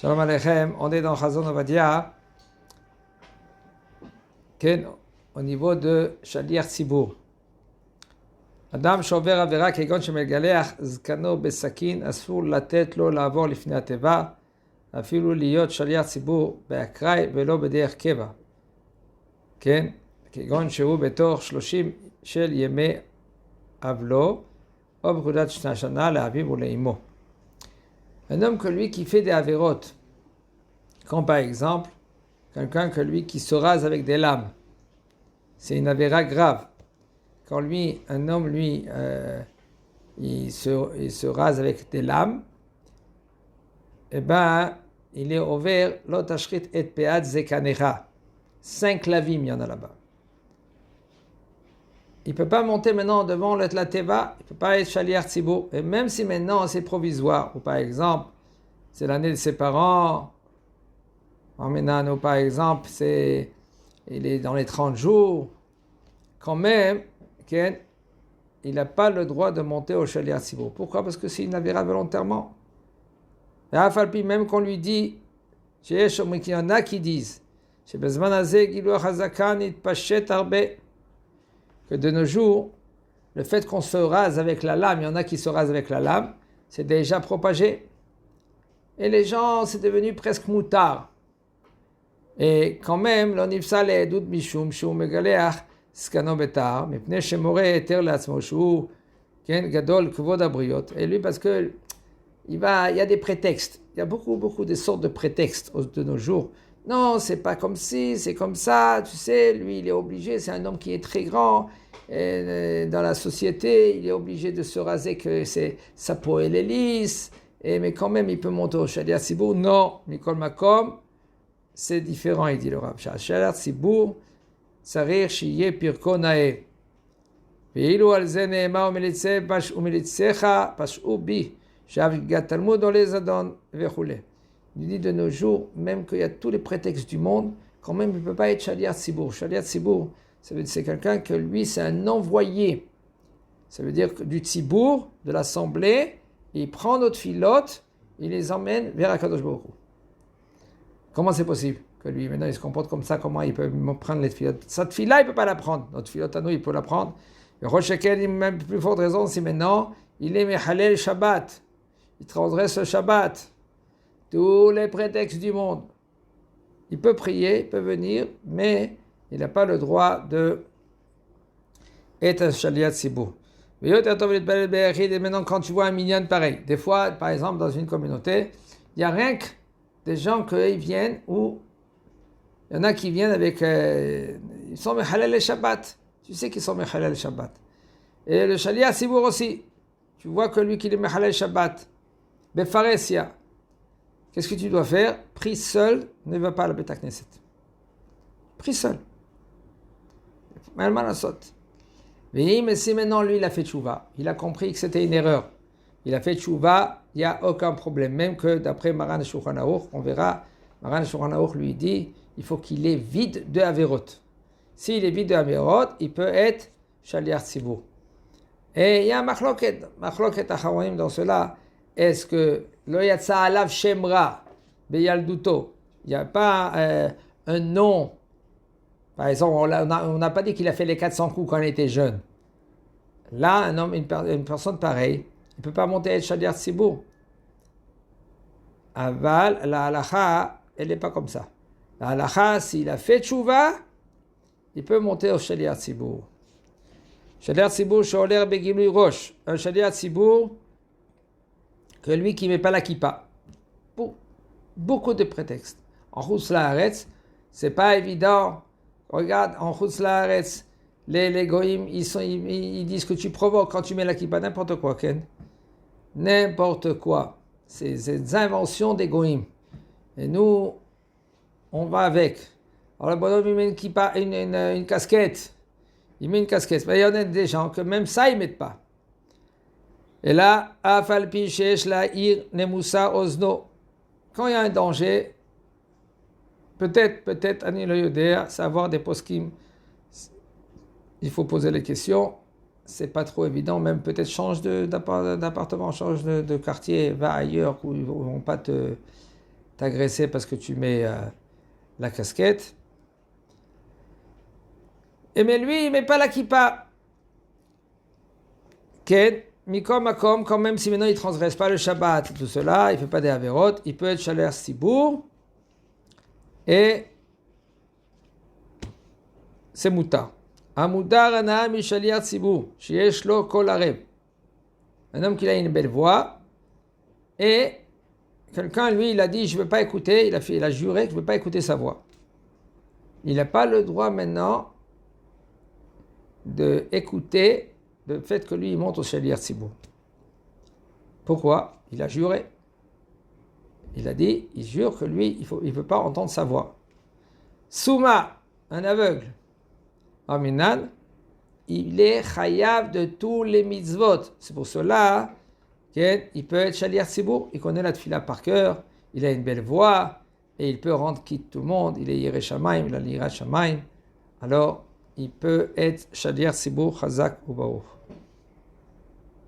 Shalom Aleichem, on est dans Chazon Ovadia, au niveau de Shaliach Tzibur. אדם שעובר עבירה כגון שמגלח זקנו בסכין, אסור לתת לו לעבור לפני התיבה, אפילו להיות שליח ציבור באקראי ולא בדרך קבע. כן? כגון שהוא בתוך 30 של ימי אבלו, או בפקודת השנה לאביו ולאמו. Un homme que lui qui fait des avérotes, comme par exemple, quelqu'un que lui qui se rase avec des lames, c'est une avéra grave. Quand lui, un homme, lui, il se rase avec des lames, eh ben, il est ouvert l'otashrit et peat zekanecha. 5 lavim, il y en a là-bas. Il ne peut pas monter maintenant devant la teva, il ne peut pas être shaliach tzibur. Et même si maintenant c'est provisoire, ou par exemple, c'est l'année de ses parents, ou par exemple, il est dans les 30 jours, quand même, il n'a pas le droit de monter au shaliach tzibur. Pourquoi? Parce que c'est une avéra volontairement. Et même qu'on lui dit, qu'il y en a qui disent, que de nos jours, le fait qu'on se rase avec la lame, il y en a qui se rasent avec la lame, c'est déjà propagé. Et les gens, c'est devenu presque moutard. Et quand même, l'onifsa le'edut mishum shu megaleach skano betar, mipnei shemore eter le'atzmo shu gadol kvod habriot. Et lui, parce que il y a des prétextes. Il y a beaucoup de sortes de prétextes de nos jours. Non, c'est pas comme si, c'est comme ça, tu sais, lui il est obligé, c'est un homme qui est très grand dans la société, il est obligé de se raser que sa peau elle est lisse, mais quand même il peut monter au shaliach tzibur. Non, Mikol Makom, c'est différent, il dit le Rav. Shaliach tzibur, tsarir shiye pirko nae. Ve'ilu al ze ne'emar umelitzecha pashu bi, shavigat talmud ole zadon vechule. Il dit de nos jours, même qu'il y a tous les prétextes du monde, quand même il ne peut pas être shaliach tzibur. Shaliach tzibur, c'est quelqu'un que lui, c'est un envoyé. Ça veut dire que du tzibur, de l'assemblée, il prend notre filote, il les emmène vers Akadosh Baruch Hu. Comment c'est possible que lui, maintenant, il se comporte comme ça? Comment il peut prendre les filotes? Cette fille-là, il ne peut pas la prendre. Notre filote à nous, il peut la prendre. Le Rochekel, même plus forte raison, si maintenant, il est Mechalel Shabbat. Il transgresse le Shabbat. Tous les prétextes du monde. Il peut prier, il peut venir, mais il n'a pas le droit de être un shaliach tzibur. Et maintenant, quand tu vois un minyan pareil, des fois, par exemple, dans une communauté, il n'y a rien que des gens qui viennent où il y en a qui viennent avec. Ils sont mechalel le Shabbat. Tu sais qu'ils sont mechalel le Shabbat. Et le shaliach tzibur aussi. Tu vois que lui qui est mechalel le Shabbat. Befaresia. Qu'est-ce que tu dois faire? Prie seul, ne va pas à la Beit HaKnesset. Prie seul. Mais si maintenant lui il a fait tchouva, il a compris que c'était une erreur, il a fait tchouva, il n'y a aucun problème. Même que d'après Maran Shulchan Aruch, on verra, Maran Shulchan Aruch lui dit, il faut qu'il est vide de Averot. S'il est vide de Averot, il peut être Shaliach tzibur. Et il y a un machloket acharonim dans cela. Est-ce que lo yatsa alav shemra beyalduto, il n'y a pas un nom? Par exemple, on n'a pas dit qu'il a fait les 400 coups quand il était jeune. Là, un homme, une personne pareille, il ne peut pas monter à être shaliach tzibur. Aval, la halacha, elle n'est pas comme ça. La halacha, s'il a fait tchouva, il peut monter au shaliach tzibur. Shaliach tzibur sholer begilui rosh. Un shaliach tzibur que lui qui ne met pas la kippa. Pour beaucoup de prétextes. En Chutz La'aretz, c'est pas évident. Regarde, en Chutz La'aretz, les goïms, ils disent que tu provoques quand tu mets la kippa, n'importe quoi, Ken. N'importe quoi. C'est des inventions des goïms. Et nous, on va avec. Alors le bonhomme, il met une kippa, une casquette. Il met une casquette. Mais il y en a des gens que même ça, ils ne mettent pas. Et là, afalpi shesh la ir nemusa ozno. Quand il y a un danger, peut-être, ani lo yodea, savoir des poskim, il faut poser les questions. C'est pas trop évident, même peut-être change d'appartement, change de quartier, va ailleurs où ils vont pas t'agresser parce que tu mets la casquette. Et mais lui, il met pas la kippa. Ken, mikom makom, quand même si maintenant il transgresse pas le Shabbat, tout cela, il fait pas des averot, il peut être shaliach sibour et c'est mutar. Amudar ana mi shaliach sibour, sheyesh lo kol arev. Un homme qui a une belle voix et quelqu'un, lui, il a dit, je ne veux pas écouter, il a juré que je ne veux pas écouter sa voix. Il n'a pas le droit maintenant d'écouter le fait que lui, il monte au Shaliach Tzibur. Pourquoi? Il a juré. Il a dit, il jure que lui, il ne veut pas entendre sa voix. Souma, un aveugle. Aminan, il est chayav de tous les mitzvot. C'est pour cela qu'il peut être Shaliach Tzibur, il connaît la tefila par cœur, il a une belle voix, et il peut rendre quitte tout le monde, il est Yireh Shamayim, il a l'Yirat Shamayim, alors il peut être Shaliach Tzibur Chazak ou Baruch.